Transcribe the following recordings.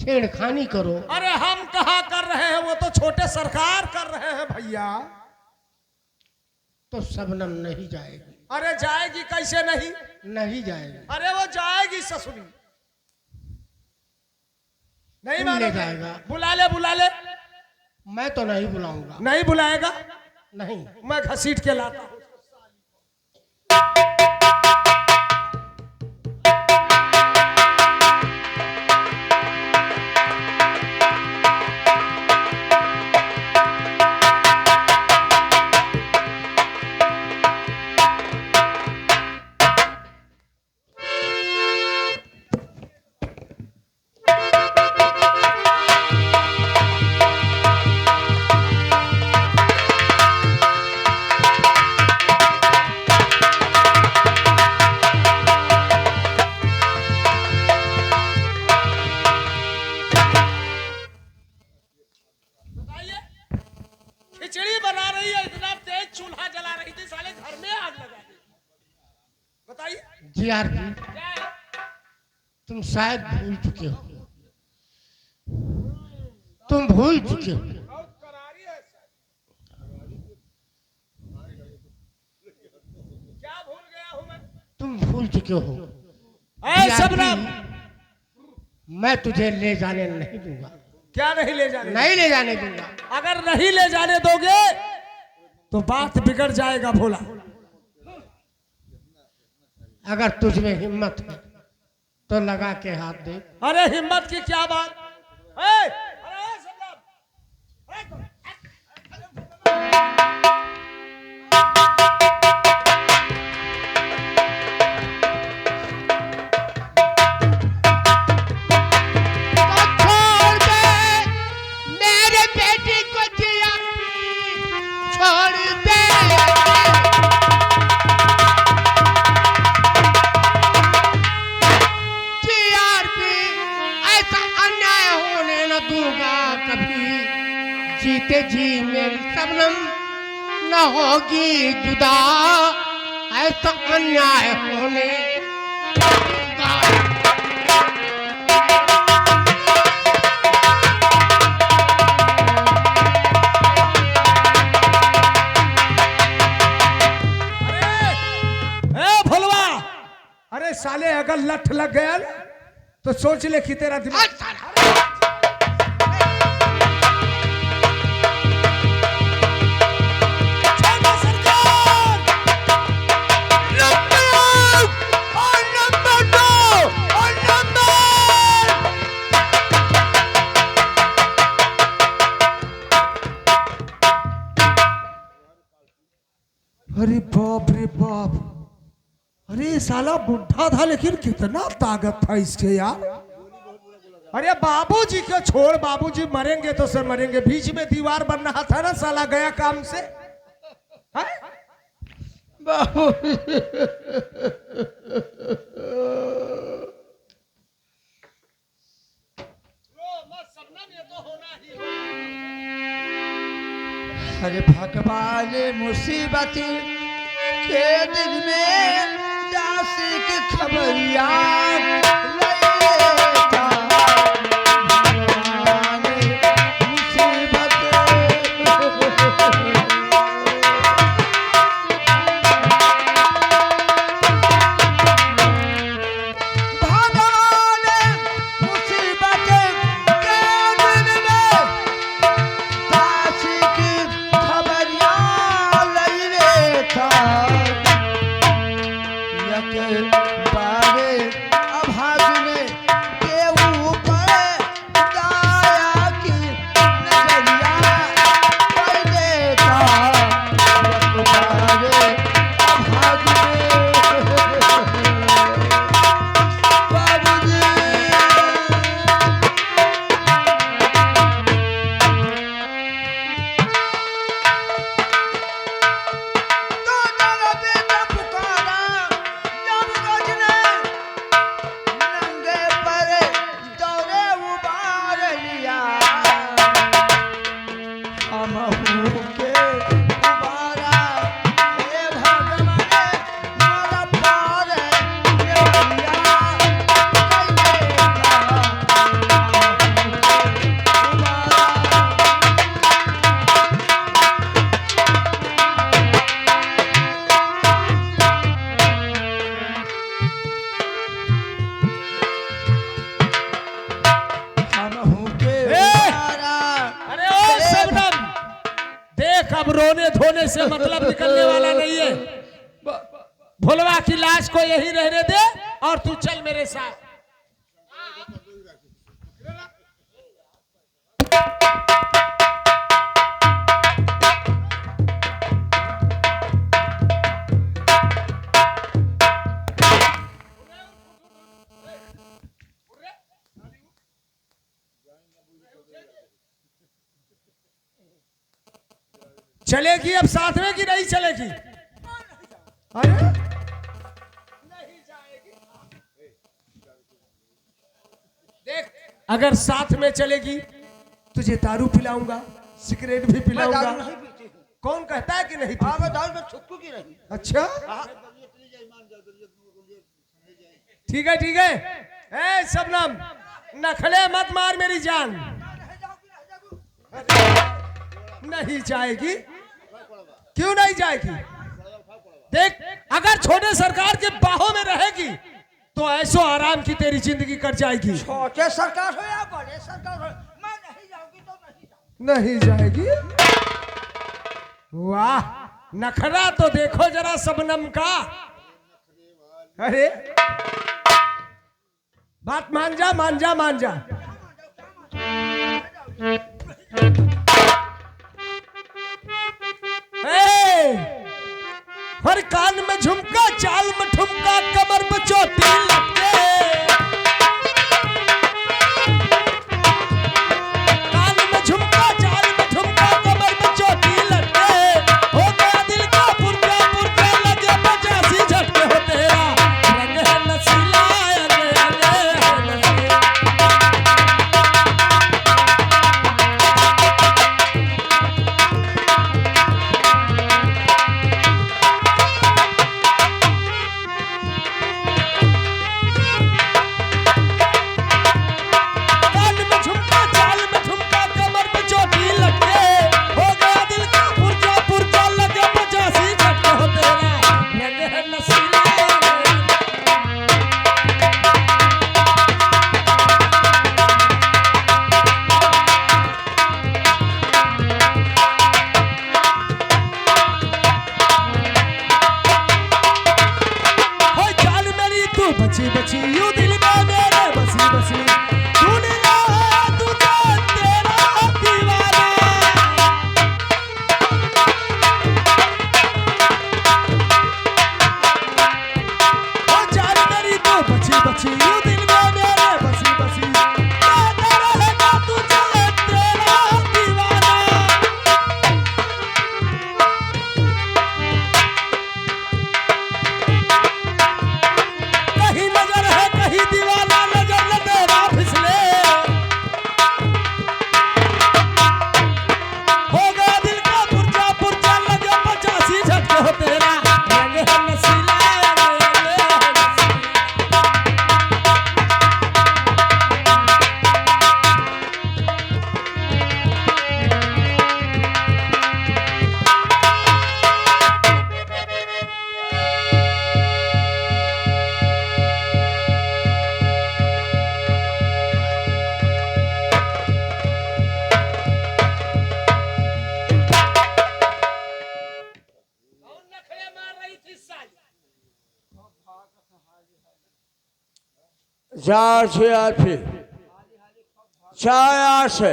छेड़खानी करो। अरे हम कहाँ कर रहे हैं, वो तो छोटे सरकार कर रहे हैं भैया। तो शबनम नहीं जाएगी। अरे जाएगी कैसे नहीं? नहीं जाएगी। अरे वो जाएगी ससुरी। नहीं ले मानोगे? जाएगा। बुला ले बुला ले। मैं तो नहीं बुलाऊंगा। नहीं बुलाएगा? नहीं। मैं घसीट के लाता हूँ। खिचड़ी बना रही है, इतना तेज चूल्हा जला रही थी, साले घर में आग लगा दी। बताइए। जीआरपी, तुम शायद भूल चुके हो। तुम भूल चुके हो। क्या भूल गया हूं मैं? तुम भूल चुके हो। शबनम, मैं तुझे ले जाने नहीं दूंगा। क्या नहीं ले जाने? नहीं ले जाने दूंगा। अगर नहीं ले जाने दोगे तो बात बिगड़ जाएगा भोला। अगर तुझ में हिम्मत है तो लगा के हाथ दे। अरे हिम्मत की क्या बात? अरे शबनम, जीते जी मेरी शबनम न होगी जुदा, ऐसा अन्याय होने दूंगा। अरे भोलवा, अरे साले अगर लठ लग गया तो सोच ले कि तेरा दिमाग। अरे बाप रे बाप, अरे साला बुढ़ा था लेकिन कितना ताकत था इसके यार। अरे बाबूजी को छोड़, बाबूजी मरेंगे तो सर मरेंगे, बीच में दीवार बन रहा था ना, साला गया काम से। बाबू अरे भगवान मुसीबत के दिन में दासी की खबरिया बारे अभागी होने से मतलब निकलने वाला नहीं है। भोलवा की लाश को यही रहने दे और तू चल मेरे साथ। चलेगी अब साथ में कि नहीं चलेगी? अरे नहीं जाएगी। देख, अगर साथ में चलेगी तुझे दारू पिलाऊंगा, सिगरेट भी पिलाऊंगा। कौन कहता है कि नहीं? अच्छा ठीक है ठीक है। ए शबनम, नखले मत मार मेरी जान। नहीं जाएगी। क्यों नहीं जाएगी? देख, अगर छोटे सरकार के बाहों में रहेगी तो ऐसो आराम की तेरी जिंदगी कट जाएगी। छोटे सरकार हो या बड़े सरकार हो, मैं नहीं जाऊंगी तो नहीं जाएगी। वाह, नखरा तो देखो जरा शबनम का। अरे बात मान जा मान जा मान जा। हर कान में झुमका, चाल में ठुमका, कमर पे चोटी लटके। कान में झुमका, चाल में ठुमका, कमर पे चोटी लटके। हो गया दिल का पुरजा पुरजा, लगे 85 झटके हो तेरा। रंग है नसीला, अरे अरे बची बची यूं दिल में मेरे बसी बसी। दुनिया है तुझे तेरा दीवाना। ओ जान मेरी तो बची बची यूं दिल में मेरे बसी बसी। मैं तेरा लगा तुझे तेरा दीवाना। कहीं नजर है कहीं दीवाना, नजर न तेरा फिसले। हो गया दिल का पुरजा पुरजा, लगे 85 झटके हो तेरा। रंग है नसीला, जार से आते छाया से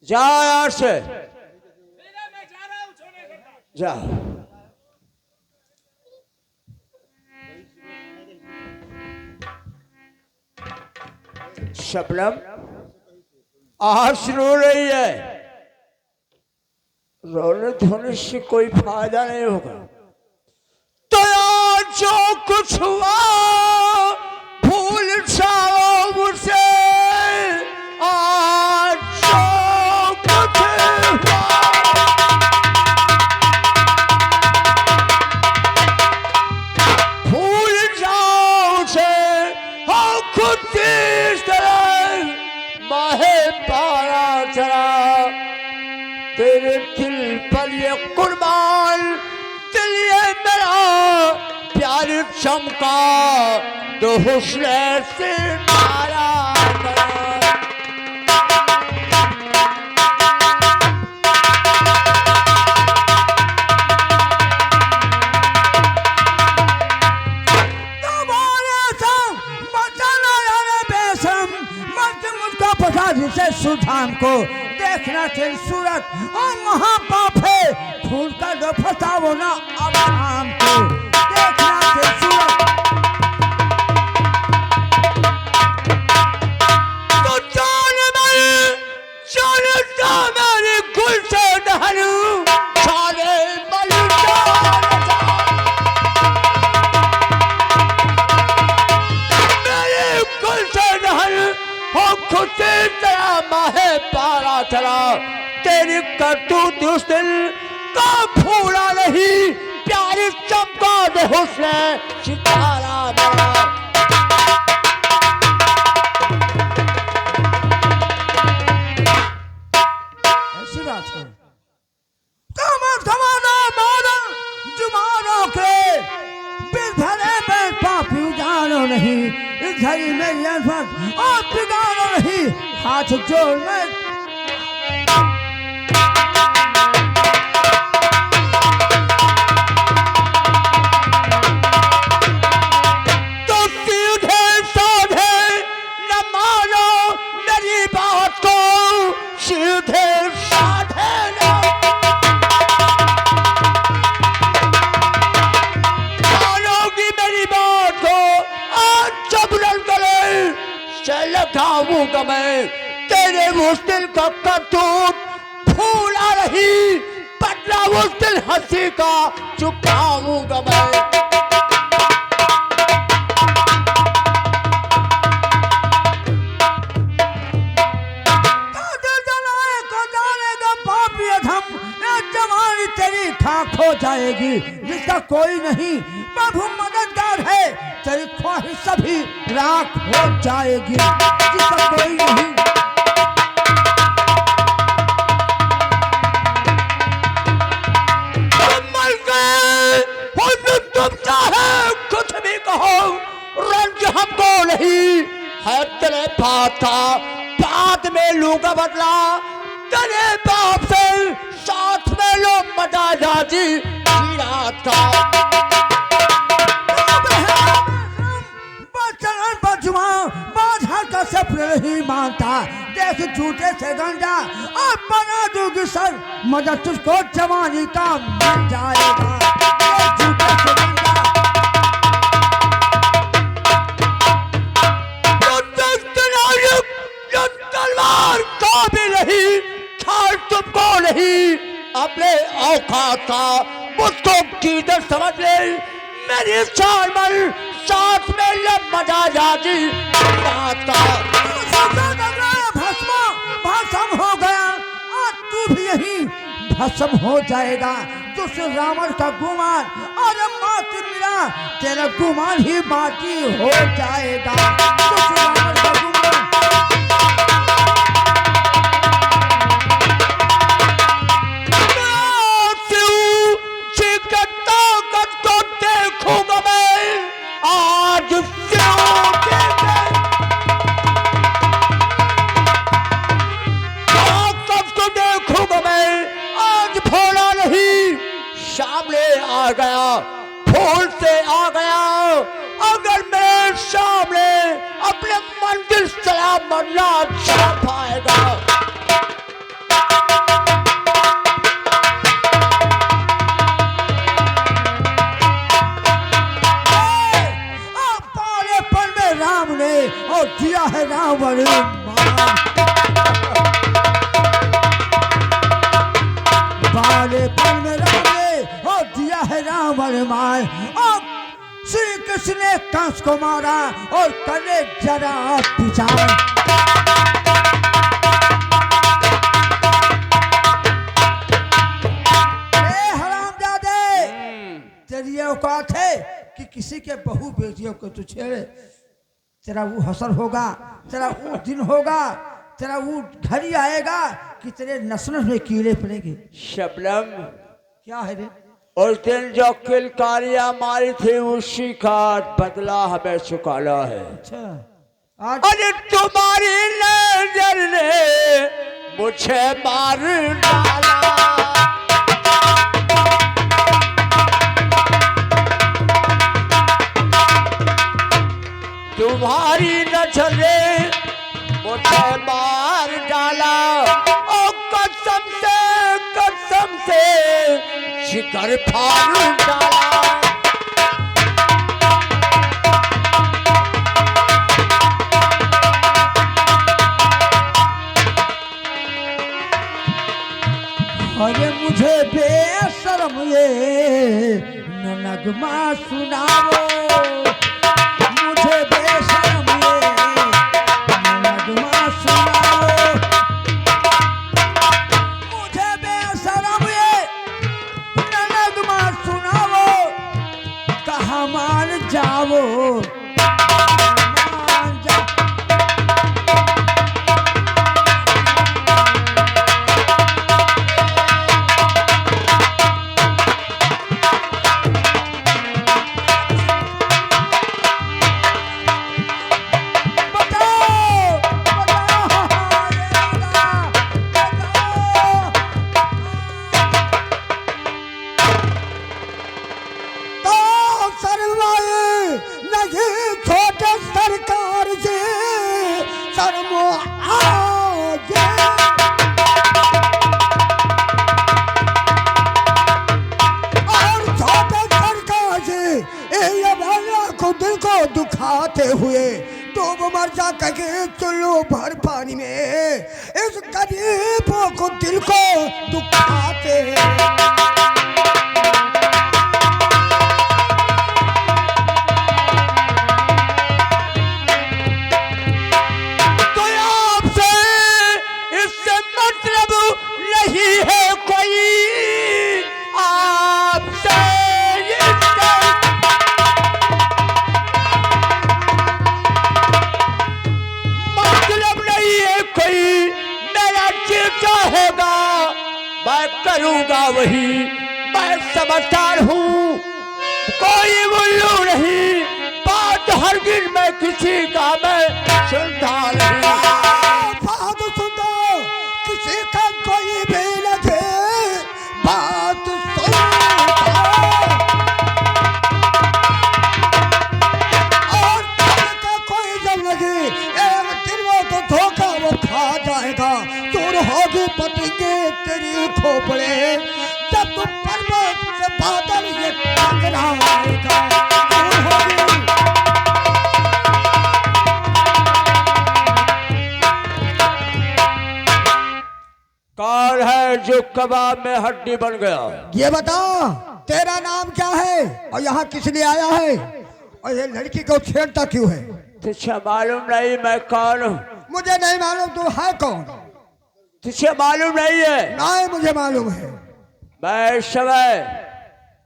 जाया से जा। शबनम आज रो रही है। रोने धोने से कोई फायदा नहीं होगा। तो आज जो कुछ हुआ भूल जाओ मुझसे। आज जो कुछ हुआ भूल जाओ मुझसे। हाँ खुद इस तरह माहे पारा चला। तेरे दिल पर ये कुर्बान दिल ये मेरा प्यार चमका। तो हुस्न से मारा समाधि से सुधाम को देखना तेरी सूरत और महापाप है फूल का दो फसाओ ना अब शाम को देखना तेरी सूरत। तो जानता मेरे गुल से नहरू सारे तेरा माहे पारा चला तेरी करतूत उस दिल का फूला नहीं प्यारी चमका दे हुस्न सितारा मेरा। ऐसी बात है। जुमानों के बिरधरे में पापी जानो नहीं इस घड़ी में अल्फत और बिगाड़ो नहीं हाथ जोड़ में। तो सीधे साधे न मानो मेरी बात को सीधे साधे न मानोगी मेरी बात को आज जबरन करे से लगाऊंगा मैं तेरे उस दिल का करतूत फूला रही बदला उस दिल हंसी का चुकाऊंगा मैं। जवानी तेरी खाक हो जाएगी जिसका कोई नहीं प्रभु मददगार है तेरी ख्वाहिश सभी राख हो जाएगी जिसका कोई नहीं। मर गए तुम चाहे कुछ भी कहो रंज हमको नहीं है तेरे पाता बाद में लूंगा बदला तेरे बाप से साथ में लो मजा जाजी रात का बाधा का सपने नहीं मानता देख झूठे से गंजा और बना दूंगी सर मदद तुझको जवानी का मिल जाएगा झूठे से गंजा। तलवार का भी नहीं ख्याल तुमको नहीं अपने औकात का मुझको कीदर समझ ले मेरी चाल मल साथ में लब मजा जाजी रात का भस्म हो गया आज तू भी यही भस्म हो जाएगा तुझसे रावण का गुमान और माटी मिला तेरा गुमान ही माटी हो जाएगा तुझसे रावण का गुमान। देखूंगा मैं आज सबको देखूंगा मैं आज भोला नहीं सामने आ गया फूल से आ गया अगर मेरे सामने अपने मंदिर सलाम मरना अच्छा पाएगा। और दिया है रावण बालेपन में राम ने और दिया है रावण मार और श्री कृष्ण ने कंस को मारा और करे जरा विचार। हरामजादे तेरी औकात है कि किसी के बहू बेटियों को तू छेड़े तेरा वो हसर होगा तेरा वो दिन होगा तेरा वो घड़ी आएगा कि तेरे नस्ल में कीड़े पड़ेंगे। शबनम क्या है रे उस दिन जो किलकारियां मारी थी उसी का बदला हमें चुकाना है। अच्छा आज अरे तुम्हारी नजर ने मुझे मार डाला तुम्हारी नजर ने मुझे मार डाला ओ कसम से जिगर फाड़ डाला। अरे मुझे बेशरम ये नगमा सुनाओ, मुझे बेशरम ये नगमा सुनाओ, मुझे बेशरम ये नगमा सुनाओ, कहाँ मान जाओ मान जाओ। दिल को दुखाते हुए डूब मर जा कहे चुल्लू भर पानी में, इस गरीबों को दिल को दुखाते तो आपसे इससे मतलब नहीं है कोई, आपसे चाहेगा मैं करूंगा वही, मैं समझदार हूँ कोई उल्लू नहीं, बात हर दिन मैं किसी का मैं सुनता नहीं। बात सुनो किसी का कोई भी लगे, बात सुनो और का कोई जब लगे एक दिन वो तो धोखा वो खा जाएगा, होगी पति के तेरी खोपड़े, जब तू पर्वत से बादल ये टकराएगा कौन है जो कबाब में हड्डी बन गया? ये बता तेरा नाम क्या है और यहाँ किस लिए आया है, और ये लड़की को छेड़ता क्यों है? तुझे मालूम नहीं मैं कौन हूँ? मुझे नहीं मालूम तू है कौन? तुझे मालूम नहीं है? नहीं मुझे मालूम है। मैं इस समय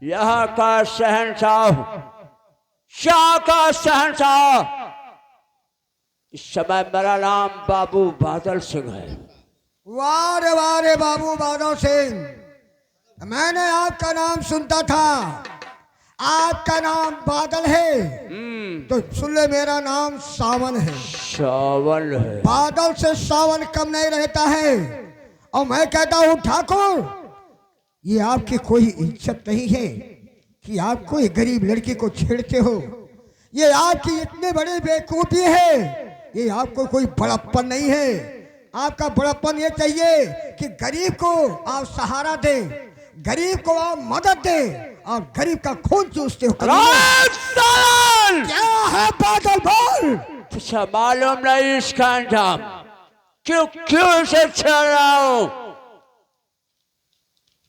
यहाँ का शहंशाह हूँ, शाह का शहंशाह। इस समय मेरा नाम बाबू बादल सिंह है। वाह रे बाबू बादल सिंह, मैंने आपका नाम सुनता था, आपका नाम बादल है तो सुन ले मेरा नाम सावन है। सावन है? बादल से सावन कम नहीं रहता है। और मैं कहता हूँ ठाकुर, ये आपकी कोई इज्जत नहीं है कि आप कोई गरीब लड़की को छेड़ते हो, ये आपकी इतनी बड़ी बेवकूफी है, ये आपको कोई बड़प्पन नहीं है। आपका बड़प्पन ये चाहिए कि गरीब को आप सहारा दें, गरीब को आप मदद दें, और गरीब का खून चूसते हो। क्या है बादल बोल? तुझे मालूम नहीं इसका अंजाम? क्यों से छेड़ रहा हूं?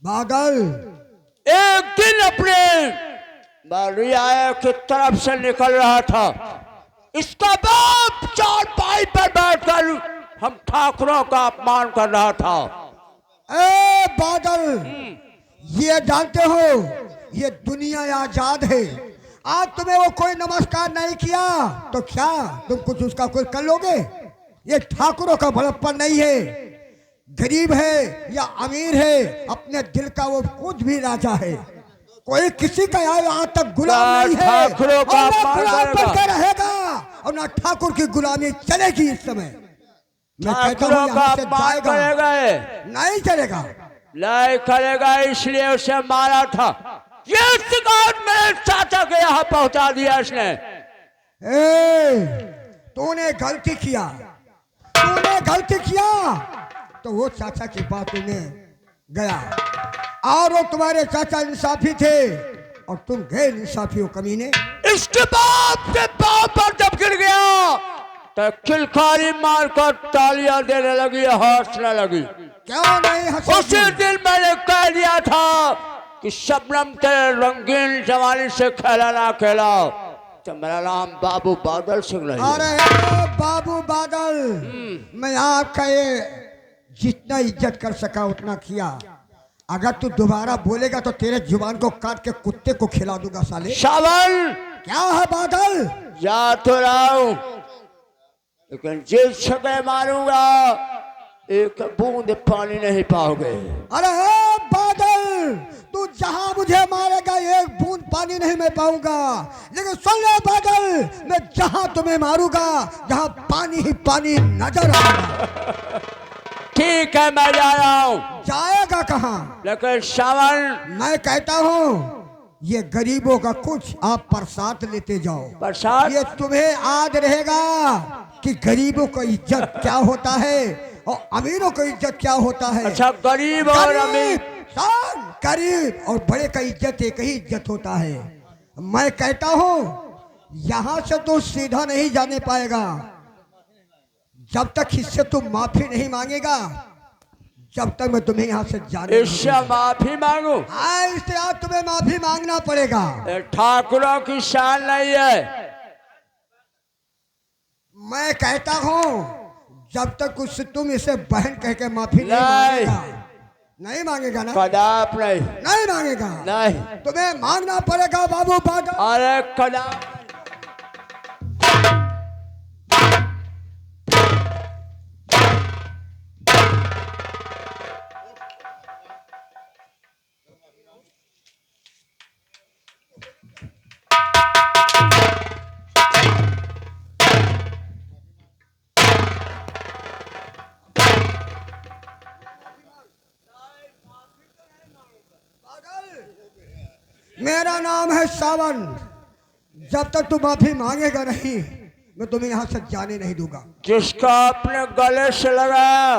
बादल एक दिन अपने बारिया की तरफ से निकल रहा था, इसका बाप चारपाई पर बैठकर हम ठाकुरों का अपमान कर रहा था। ए बादल, ये जानते हो ये दुनिया आजाद है, आज तुम्हें वो कोई नमस्कार नहीं किया तो क्या तुम कुछ उसका कुछ कर लोगे? ये ठाकुरों का बड़प्पन नहीं है, गरीब है या अमीर है, अपने दिल का वो कुछ भी राजा है, कोई किसी का यहाँ तक गुलाम नहीं है, ठाकुरों का गुलाम बनकर रहेगा और ना ठाकुर की गुलामी चलेगी। इस समय मैं कहता हूँ यहाँ से जाएगा नहीं चलेगा, नहीं करेगा, इसलिए उसे मारा था। ये शिकायत मेरे चाचा के यहाँ पहुंचा दिया इसने। तूने गलती किया, तूने गलती किया तो वो चाचा की बात में गया, और वो तुम्हारे चाचा इंसाफी थे और तुम गैर इंसाफी हो कमीने। इसके बाद से पांव पर जब गिर गया तो खिलखारी मारकर तालियां देने लगी, हंसने लगी। क्यों नहीं हंसी? उसी दिन मैंने कह दिया था कि शबनम तेरे रंगीन जवानी से खेला ना खेला तो मेरा नाम बाबू बादल सिंह नहीं। अरे बाबू बादल, मैं आपका ये जितना इज्जत कर सका उतना किया। अगर तू दोबारा बोलेगा तो तेरे जुबान को काट के कुत्ते को खिला दूंगा साले। सावन क्या है बादल? जा तो रहा हूं, लेकिन जिस जगह मारूंगा एक बूंद पानी नहीं पाओगे। अरे बादल, तू जहां मुझे मारेगा एक बूंद पानी नहीं मैं पाऊंगा, लेकिन सुन ले बादल, मैं जहां तुम्हें मारूंगा जहां पानी ही पानी नजर आएगा। ठीक है मैं जा रहा हूं। जाएगा कहां? लेकिन सावन मैं कहता हूं ये गरीबों का कुछ आप प्रसाद लेते जाओ। प्रसाद? ये तुम्हें याद रहेगा कि गरीबों का इज्जत क्या होता है और अमीरों का इज्जत क्या होता है। अच्छा, गरीब और अमीर, गरीब और बड़े का इज्जत एक ही इज्जत होता है। मैं कहता हूं यहां से तो सीधा नहीं जाने पाएगा जब तक इससे तुम माफी नहीं मांगेगा, जब तक मैं तुम्हें यहाँ से जाने इससे माफी मांगू? हाँ, इससे आप तुम्हें माफी मांगना पड़ेगा। ठाकुरों की शान नहीं है। मैं कहता हूँ जब तक उससे तुम इसे बहन कह के माफी नहीं मांगेगा, नहीं मांगेगा ना? कदाप नहीं। नहीं मांगेगा? नहीं, तुम्हें मांगना पड़ेगा बाबू बादल। अरे कदाप। मेरा नाम है सावन, जब तक तू माफी मांगेगा नहीं मैं तुम्हें यहाँ से जाने नहीं दूंगा। जिसका अपने गले से लगाया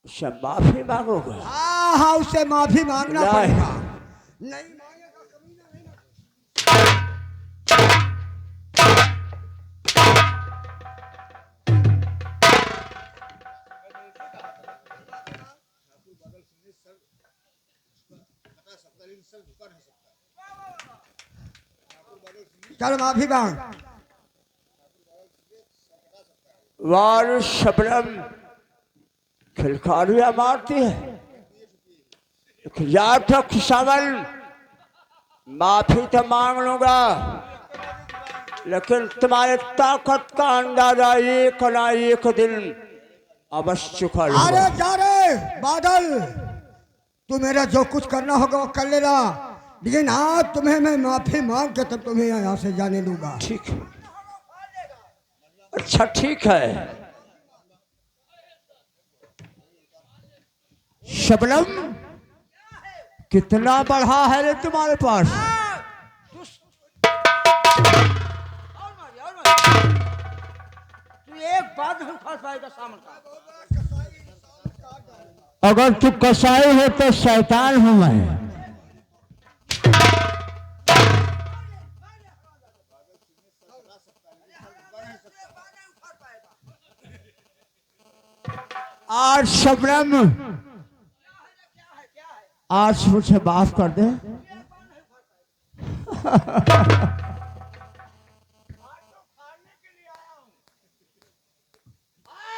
उससे माफी मांगोगे? हाँ हाँ, उससे माफी मांगना नहीं। पड़ेगा। नहीं मांगेगा कमीना, नहीं चल माफी मांग। वार शबनम खिलखारियां मारती है, याद रख सावन, माफी तो मांग लूंगा लेकिन तुम्हारे ताकत का अंदाजा एक ना एक दिन अवश्य कर लूंगा। अरे जा रे बादल, तू मेरा जो कुछ करना होगा वो कर लेना, लेकिन आज तुम्हें मैं माफी मांग के तब तुम्हें यहाँ से जाने दूंगा। ठीक है, अच्छा ठीक है। शबनम, कितना बढ़ा है रे तुम्हारे पास? तू एक बात नहीं उठा पाएगा सामने का। अगर तू कसाई है तो शैतान हूं मैं। आज शबनम, आज मुझे माफ कर दे।